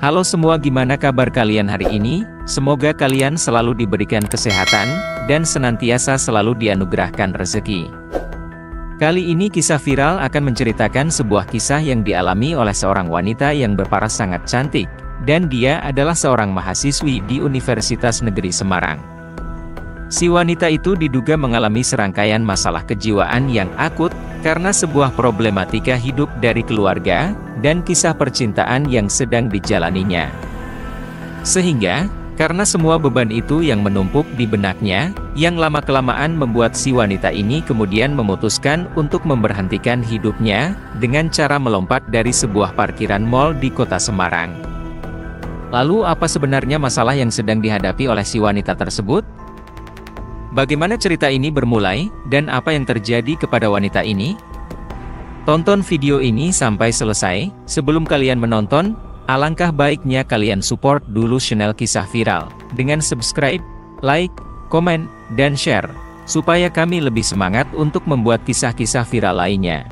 Halo semua, gimana kabar kalian hari ini? Semoga kalian selalu diberikan kesehatan, dan senantiasa selalu dianugerahkan rezeki. Kali ini kisah viral akan menceritakan sebuah kisah yang dialami oleh seorang wanita yang berparas sangat cantik, dan dia adalah seorang mahasiswi di Universitas Negeri Semarang. Si wanita itu diduga mengalami serangkaian masalah kejiwaan yang akut, karena sebuah problematika hidup dari keluarga, dan kisah percintaan yang sedang dijalaninya. Sehingga, karena semua beban itu yang menumpuk di benaknya, yang lama-kelamaan membuat si wanita ini kemudian memutuskan untuk memberhentikan hidupnya, dengan cara melompat dari sebuah parkiran mal di kota Semarang. Lalu apa sebenarnya masalah yang sedang dihadapi oleh si wanita tersebut? Bagaimana cerita ini bermulai, dan apa yang terjadi kepada wanita ini? Tonton video ini sampai selesai. Sebelum kalian menonton, alangkah baiknya kalian support dulu channel Kisah Viral, dengan subscribe, like, komen, dan share, supaya kami lebih semangat untuk membuat kisah-kisah viral lainnya.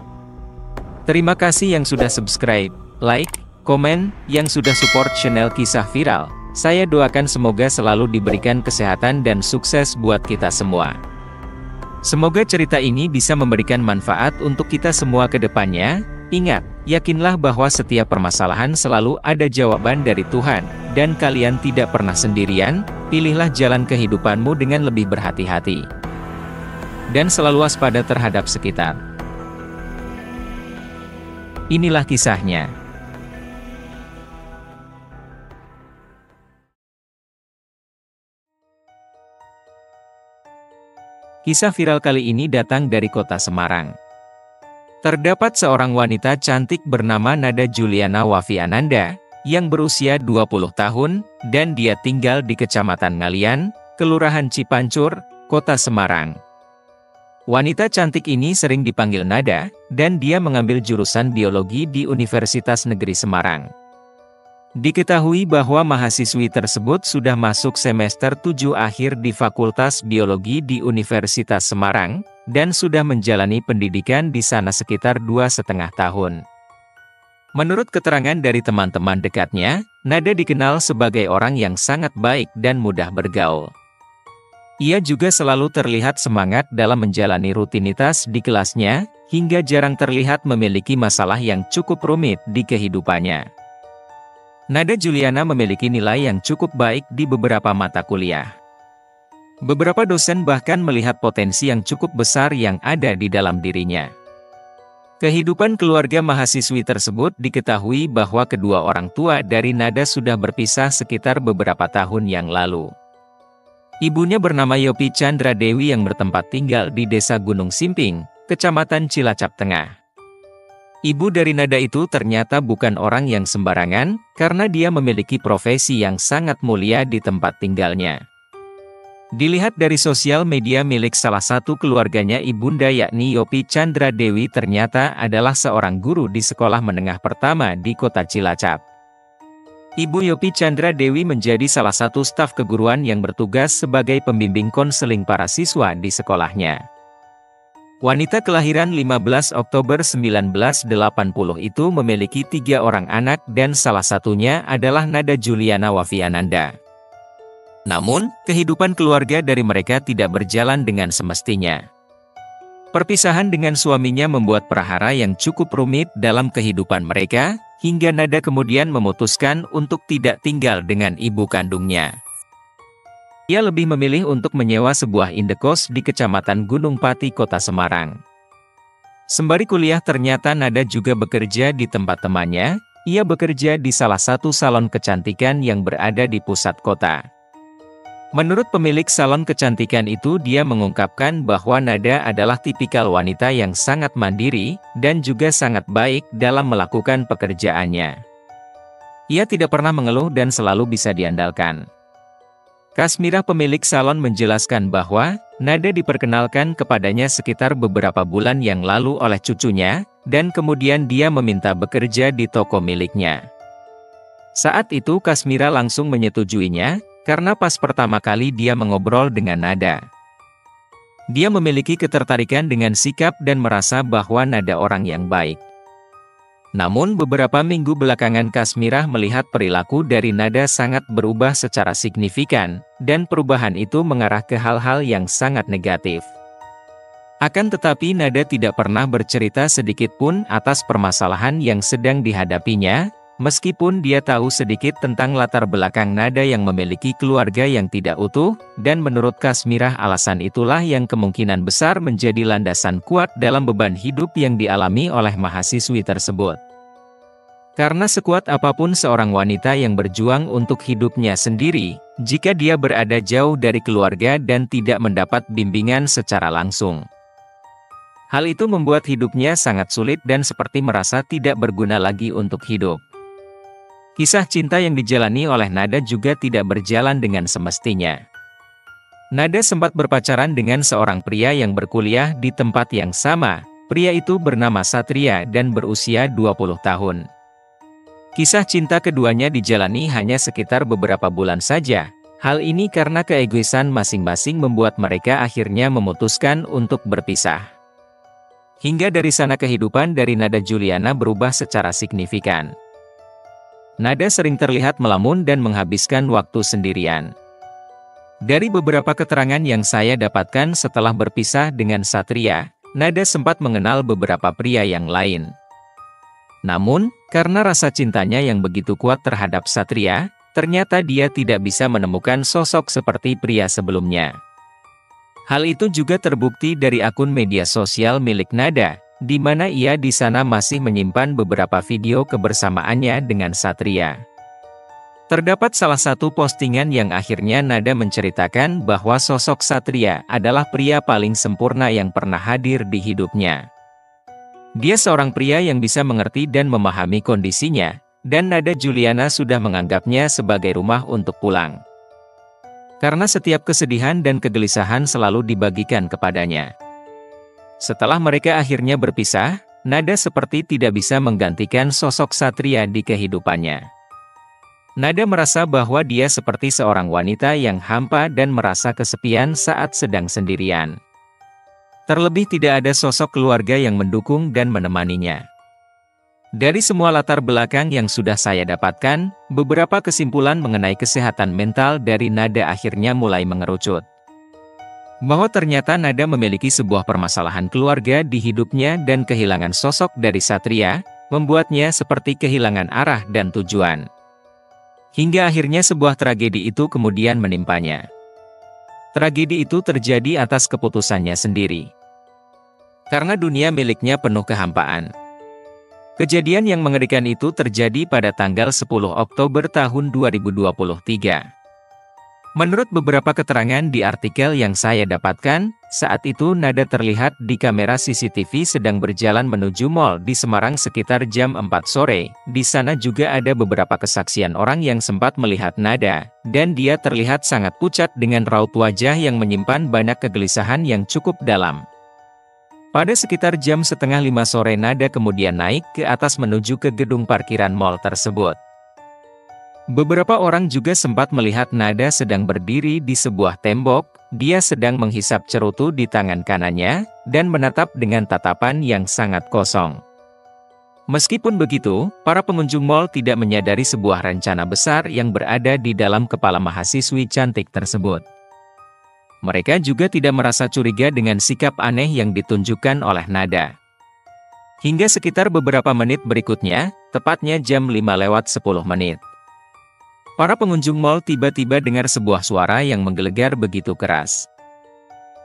Terima kasih yang sudah subscribe, like, komen, yang sudah support channel Kisah Viral. Saya doakan semoga selalu diberikan kesehatan dan sukses buat kita semua. Semoga cerita ini bisa memberikan manfaat untuk kita semua ke depannya. Ingat, yakinlah bahwa setiap permasalahan selalu ada jawaban dari Tuhan, dan kalian tidak pernah sendirian. Pilihlah jalan kehidupanmu dengan lebih berhati-hati. Dan selalu waspada terhadap sekitar. Inilah kisahnya. Kisah viral kali ini datang dari kota Semarang. Terdapat seorang wanita cantik bernama Nada Juliana Wafiananda, yang berusia 20 tahun, dan dia tinggal di Kecamatan Ngalian, Kelurahan Cipancur, Kota Semarang. Wanita cantik ini sering dipanggil Nada, dan dia mengambil jurusan biologi di Universitas Negeri Semarang. Diketahui bahwa mahasiswi tersebut sudah masuk semester 7 akhir di Fakultas Biologi di Universitas Semarang, dan sudah menjalani pendidikan di sana sekitar 2,5 tahun. Menurut keterangan dari teman-teman dekatnya, Nada dikenal sebagai orang yang sangat baik dan mudah bergaul. Ia juga selalu terlihat semangat dalam menjalani rutinitas di kelasnya, hingga jarang terlihat memiliki masalah yang cukup rumit di kehidupannya. Nada Juliana memiliki nilai yang cukup baik di beberapa mata kuliah. Beberapa dosen bahkan melihat potensi yang cukup besar yang ada di dalam dirinya. Kehidupan keluarga mahasiswi tersebut diketahui bahwa kedua orang tua dari Nada sudah berpisah sekitar beberapa tahun yang lalu. Ibunya bernama Yopi Chandra Dewi yang bertempat tinggal di Desa Gunung Simping, Kecamatan Cilacap Tengah. Ibu dari Nada itu ternyata bukan orang yang sembarangan, karena dia memiliki profesi yang sangat mulia di tempat tinggalnya. Dilihat dari sosial media milik salah satu keluarganya, ibunda yakni Yopi Chandra Dewi ternyata adalah seorang guru di sekolah menengah pertama di kota Cilacap. Ibu Yopi Chandra Dewi menjadi salah satu staf keguruan yang bertugas sebagai pembimbing konseling para siswa di sekolahnya. Wanita kelahiran 15 Oktober 1980 itu memiliki 3 orang anak, dan salah satunya adalah Nada Juliana Wafiananda. Namun, kehidupan keluarga dari mereka tidak berjalan dengan semestinya. Perpisahan dengan suaminya membuat prahara yang cukup rumit dalam kehidupan mereka, hingga Nada kemudian memutuskan untuk tidak tinggal dengan ibu kandungnya. Ia lebih memilih untuk menyewa sebuah indekos di Kecamatan Gunung Pati, Kota Semarang. Sembari kuliah ternyata Nada juga bekerja di tempat temannya. Ia bekerja di salah satu salon kecantikan yang berada di pusat kota. Menurut pemilik salon kecantikan itu, dia mengungkapkan bahwa Nada adalah tipikal wanita yang sangat mandiri, dan juga sangat baik dalam melakukan pekerjaannya. Ia tidak pernah mengeluh dan selalu bisa diandalkan. Kasmira, pemilik salon, menjelaskan bahwa Nada diperkenalkan kepadanya sekitar beberapa bulan yang lalu oleh cucunya, dan kemudian dia meminta bekerja di toko miliknya. Saat itu Kasmira langsung menyetujuinya, karena pas pertama kali dia mengobrol dengan Nada, dia memiliki ketertarikan dengan sikap dan merasa bahwa Nada orang yang baik. Namun beberapa minggu belakangan Kasmirah melihat perilaku dari Nada sangat berubah secara signifikan, dan perubahan itu mengarah ke hal-hal yang sangat negatif. Akan tetapi Nada tidak pernah bercerita sedikit pun atas permasalahan yang sedang dihadapinya, meskipun dia tahu sedikit tentang latar belakang Nada yang memiliki keluarga yang tidak utuh, dan menurut Kasmirah alasan itulah yang kemungkinan besar menjadi landasan kuat dalam beban hidup yang dialami oleh mahasiswi tersebut. Karena sekuat apapun seorang wanita yang berjuang untuk hidupnya sendiri, jika dia berada jauh dari keluarga dan tidak mendapat bimbingan secara langsung, hal itu membuat hidupnya sangat sulit dan seperti merasa tidak berguna lagi untuk hidup. Kisah cinta yang dijalani oleh Nada juga tidak berjalan dengan semestinya. Nada sempat berpacaran dengan seorang pria yang berkuliah di tempat yang sama. Pria itu bernama Satria dan berusia 20 tahun. Kisah cinta keduanya dijalani hanya sekitar beberapa bulan saja. Hal ini karena keegoisan masing-masing membuat mereka akhirnya memutuskan untuk berpisah. Hingga dari sana kehidupan dari Nada Juliana berubah secara signifikan. Nada sering terlihat melamun dan menghabiskan waktu sendirian. Dari beberapa keterangan yang saya dapatkan setelah berpisah dengan Satria, Nada sempat mengenal beberapa pria yang lain. Namun, karena rasa cintanya yang begitu kuat terhadap Satria, ternyata dia tidak bisa menemukan sosok seperti pria sebelumnya. Hal itu juga terbukti dari akun media sosial milik Nada, di mana ia di sana masih menyimpan beberapa video kebersamaannya dengan Satria. Terdapat salah satu postingan yang akhirnya Nada menceritakan bahwa sosok Satria adalah pria paling sempurna yang pernah hadir di hidupnya. Dia seorang pria yang bisa mengerti dan memahami kondisinya, dan Nada Juliana sudah menganggapnya sebagai rumah untuk pulang. Karena setiap kesedihan dan kegelisahan selalu dibagikan kepadanya. Setelah mereka akhirnya berpisah, Nada seperti tidak bisa menggantikan sosok Satria di kehidupannya. Nada merasa bahwa dia seperti seorang wanita yang hampa dan merasa kesepian saat sedang sendirian. Terlebih tidak ada sosok keluarga yang mendukung dan menemaninya. Dari semua latar belakang yang sudah saya dapatkan, beberapa kesimpulan mengenai kesehatan mental dari Nada akhirnya mulai mengerucut. Bahwa ternyata Nada memiliki sebuah permasalahan keluarga di hidupnya dan kehilangan sosok dari Satria, membuatnya seperti kehilangan arah dan tujuan. Hingga akhirnya sebuah tragedi itu kemudian menimpanya. Tragedi itu terjadi atas keputusannya sendiri. Karena dunia miliknya penuh kehampaan. Kejadian yang mengerikan itu terjadi pada tanggal 10 Oktober tahun 2023. Menurut beberapa keterangan di artikel yang saya dapatkan, saat itu Nada terlihat di kamera CCTV sedang berjalan menuju mal di Semarang sekitar jam 4 sore. Di sana juga ada beberapa kesaksian orang yang sempat melihat Nada, dan dia terlihat sangat pucat dengan raut wajah yang menyimpan banyak kegelisahan yang cukup dalam. Pada sekitar jam setengah 5 sore Nada kemudian naik ke atas menuju ke gedung parkiran mal tersebut. Beberapa orang juga sempat melihat Nada sedang berdiri di sebuah tembok, dia sedang menghisap cerutu di tangan kanannya, dan menatap dengan tatapan yang sangat kosong. Meskipun begitu, para pengunjung mal tidak menyadari sebuah rencana besar yang berada di dalam kepala mahasiswi cantik tersebut. Mereka juga tidak merasa curiga dengan sikap aneh yang ditunjukkan oleh Nada. Hingga sekitar beberapa menit berikutnya, tepatnya jam 5:10. Para pengunjung mal tiba-tiba dengar sebuah suara yang menggelegar begitu keras.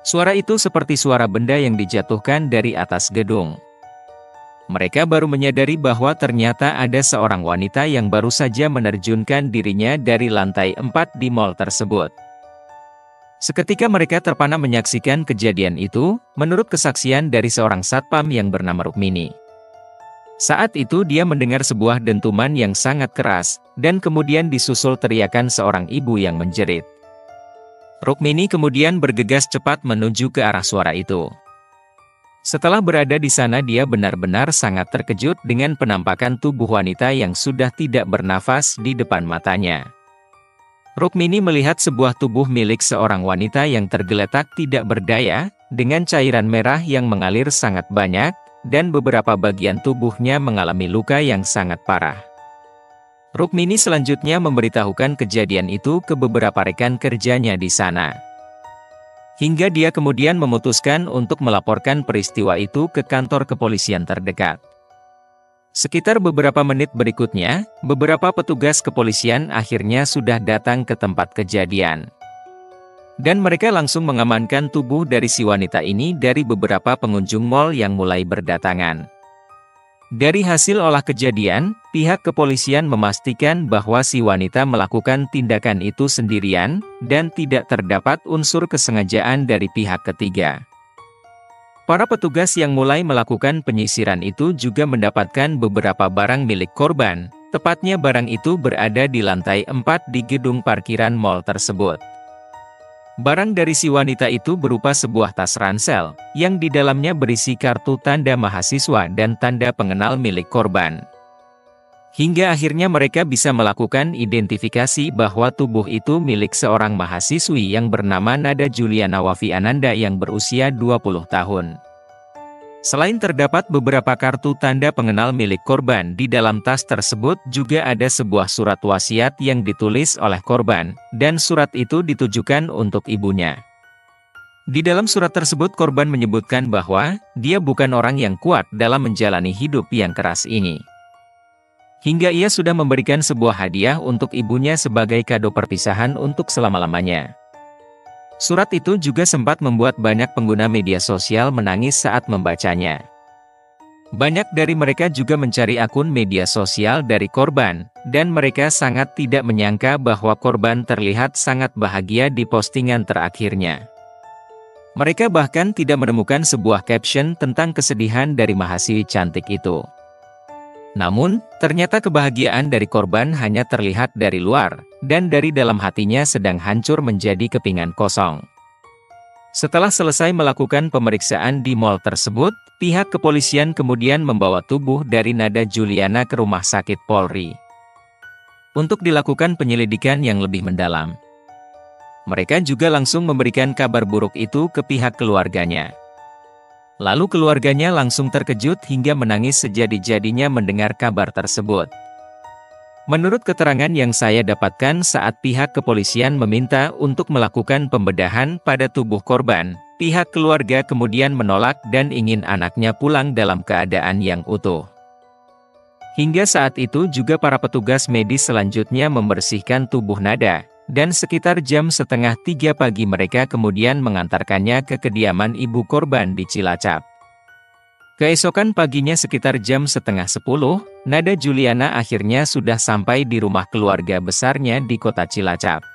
Suara itu seperti suara benda yang dijatuhkan dari atas gedung. Mereka baru menyadari bahwa ternyata ada seorang wanita yang baru saja menerjunkan dirinya dari lantai 4 di mal tersebut. Seketika mereka terpana menyaksikan kejadian itu, menurut kesaksian dari seorang satpam yang bernama Rukmini. Saat itu dia mendengar sebuah dentuman yang sangat keras, dan kemudian disusul teriakan seorang ibu yang menjerit. Rukmini kemudian bergegas cepat menuju ke arah suara itu. Setelah berada di sana dia benar-benar sangat terkejut dengan penampakan tubuh wanita yang sudah tidak bernafas di depan matanya. Rukmini melihat sebuah tubuh milik seorang wanita yang tergeletak tidak berdaya, dengan cairan merah yang mengalir sangat banyak, dan beberapa bagian tubuhnya mengalami luka yang sangat parah. Rukmini selanjutnya memberitahukan kejadian itu ke beberapa rekan kerjanya di sana. Hingga dia kemudian memutuskan untuk melaporkan peristiwa itu ke kantor kepolisian terdekat. Sekitar beberapa menit berikutnya, beberapa petugas kepolisian akhirnya sudah datang ke tempat kejadian. Dan mereka langsung mengamankan tubuh dari si wanita ini dari beberapa pengunjung mal yang mulai berdatangan. Dari hasil olah kejadian, pihak kepolisian memastikan bahwa si wanita melakukan tindakan itu sendirian, dan tidak terdapat unsur kesengajaan dari pihak ketiga. Para petugas yang mulai melakukan penyisiran itu juga mendapatkan beberapa barang milik korban, tepatnya barang itu berada di lantai 4 di gedung parkiran mal tersebut. Barang dari si wanita itu berupa sebuah tas ransel, yang di dalamnya berisi kartu tanda mahasiswa dan tanda pengenal milik korban. Hingga akhirnya mereka bisa melakukan identifikasi bahwa tubuh itu milik seorang mahasiswi yang bernama Nada Juliana Wafi Ananda yang berusia 20 tahun. Selain terdapat beberapa kartu tanda pengenal milik korban di dalam tas tersebut, juga ada sebuah surat wasiat yang ditulis oleh korban, dan surat itu ditujukan untuk ibunya. Di dalam surat tersebut korban menyebutkan bahwa dia bukan orang yang kuat dalam menjalani hidup yang keras ini. Hingga ia sudah memberikan sebuah hadiah untuk ibunya sebagai kado perpisahan untuk selama-lamanya. Surat itu juga sempat membuat banyak pengguna media sosial menangis saat membacanya. Banyak dari mereka juga mencari akun media sosial dari korban, dan mereka sangat tidak menyangka bahwa korban terlihat sangat bahagia di postingan terakhirnya. Mereka bahkan tidak menemukan sebuah caption tentang kesedihan dari mahasiswi cantik itu. Namun, ternyata kebahagiaan dari korban hanya terlihat dari luar, dan dari dalam hatinya sedang hancur menjadi kepingan kosong. Setelah selesai melakukan pemeriksaan di mal tersebut, pihak kepolisian kemudian membawa tubuh dari Nada Juliana ke rumah sakit Polri untuk dilakukan penyelidikan yang lebih mendalam. Mereka juga langsung memberikan kabar buruk itu ke pihak keluarganya. Lalu keluarganya langsung terkejut hingga menangis sejadi-jadinya mendengar kabar tersebut. Menurut keterangan yang saya dapatkan saat pihak kepolisian meminta untuk melakukan pembedahan pada tubuh korban, pihak keluarga kemudian menolak dan ingin anaknya pulang dalam keadaan yang utuh. Hingga saat itu juga para petugas medis selanjutnya membersihkan tubuh Nada, dan sekitar jam setengah 3 pagi mereka kemudian mengantarkannya ke kediaman ibu korban di Cilacap. Keesokan paginya sekitar jam setengah 10, Nada Juliana akhirnya sudah sampai di rumah keluarga besarnya di kota Cilacap.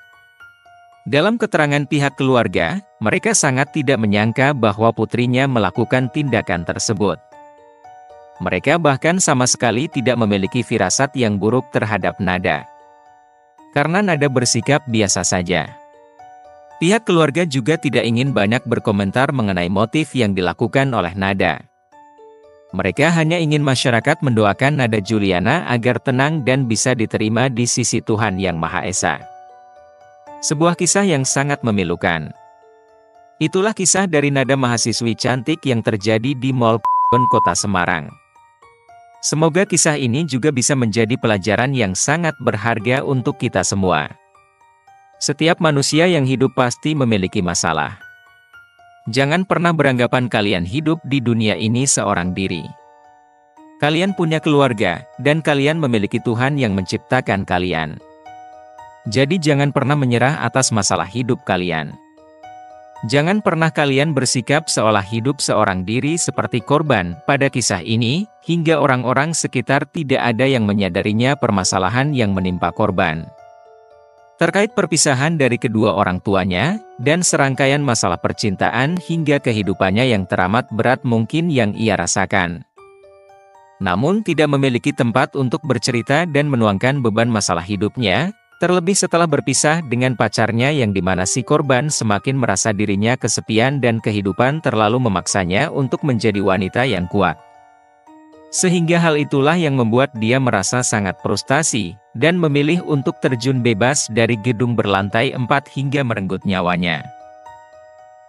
Dalam keterangan pihak keluarga, mereka sangat tidak menyangka bahwa putrinya melakukan tindakan tersebut. Mereka bahkan sama sekali tidak memiliki firasat yang buruk terhadap Nada, karena Nada bersikap biasa saja. Pihak keluarga juga tidak ingin banyak berkomentar mengenai motif yang dilakukan oleh Nada. Mereka hanya ingin masyarakat mendoakan Nada Juliana agar tenang dan bisa diterima di sisi Tuhan Yang Maha Esa. Sebuah kisah yang sangat memilukan. Itulah kisah dari Nada mahasiswi cantik yang terjadi di Mall Kota Semarang. Semoga kisah ini juga bisa menjadi pelajaran yang sangat berharga untuk kita semua. Setiap manusia yang hidup pasti memiliki masalah. Jangan pernah beranggapan kalian hidup di dunia ini seorang diri. Kalian punya keluarga, dan kalian memiliki Tuhan yang menciptakan kalian. Jadi jangan pernah menyerah atas masalah hidup kalian. Jangan pernah kalian bersikap seolah hidup seorang diri seperti korban pada kisah ini, hingga orang-orang sekitar tidak ada yang menyadarinya permasalahan yang menimpa korban. Terkait perpisahan dari kedua orang tuanya, dan serangkaian masalah percintaan hingga kehidupannya yang teramat berat mungkin yang ia rasakan. Namun tidak memiliki tempat untuk bercerita dan menuangkan beban masalah hidupnya, terlebih setelah berpisah dengan pacarnya yang dimana si korban semakin merasa dirinya kesepian dan kehidupan terlalu memaksanya untuk menjadi wanita yang kuat. Sehingga hal itulah yang membuat dia merasa sangat frustasi, dan memilih untuk terjun bebas dari gedung berlantai 4 hingga merenggut nyawanya.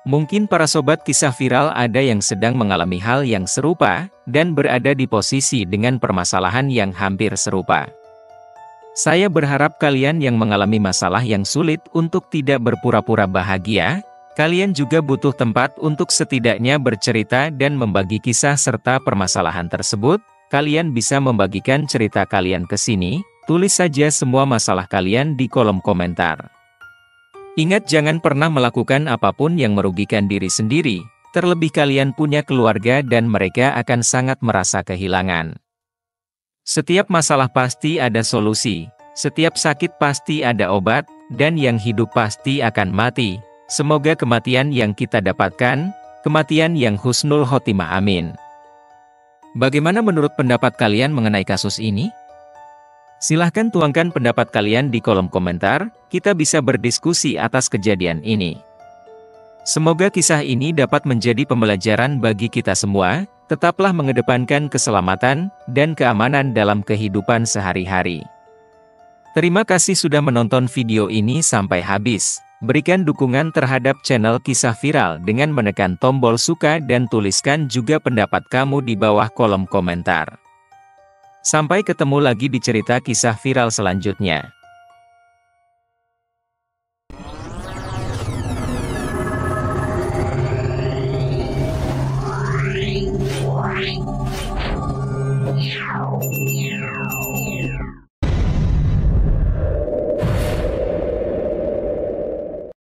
Mungkin para sobat kisah viral ada yang sedang mengalami hal yang serupa, dan berada di posisi dengan permasalahan yang hampir serupa. Saya berharap kalian yang mengalami masalah yang sulit untuk tidak berpura-pura bahagia, kalian juga butuh tempat untuk setidaknya bercerita dan membagi kisah serta permasalahan tersebut. Kalian bisa membagikan cerita kalian ke sini, tulis saja semua masalah kalian di kolom komentar. Ingat, jangan pernah melakukan apapun yang merugikan diri sendiri, terlebih kalian punya keluarga dan mereka akan sangat merasa kehilangan. Setiap masalah pasti ada solusi, setiap sakit pasti ada obat, dan yang hidup pasti akan mati. Semoga kematian yang kita dapatkan, kematian yang husnul khotimah, amin. Bagaimana menurut pendapat kalian mengenai kasus ini? Silahkan tuangkan pendapat kalian di kolom komentar, kita bisa berdiskusi atas kejadian ini. Semoga kisah ini dapat menjadi pembelajaran bagi kita semua, tetaplah mengedepankan keselamatan dan keamanan dalam kehidupan sehari-hari. Terima kasih sudah menonton video ini sampai habis. Berikan dukungan terhadap channel Kisah Viral dengan menekan tombol suka dan tuliskan juga pendapat kamu di bawah kolom komentar. Sampai ketemu lagi di cerita kisah viral selanjutnya.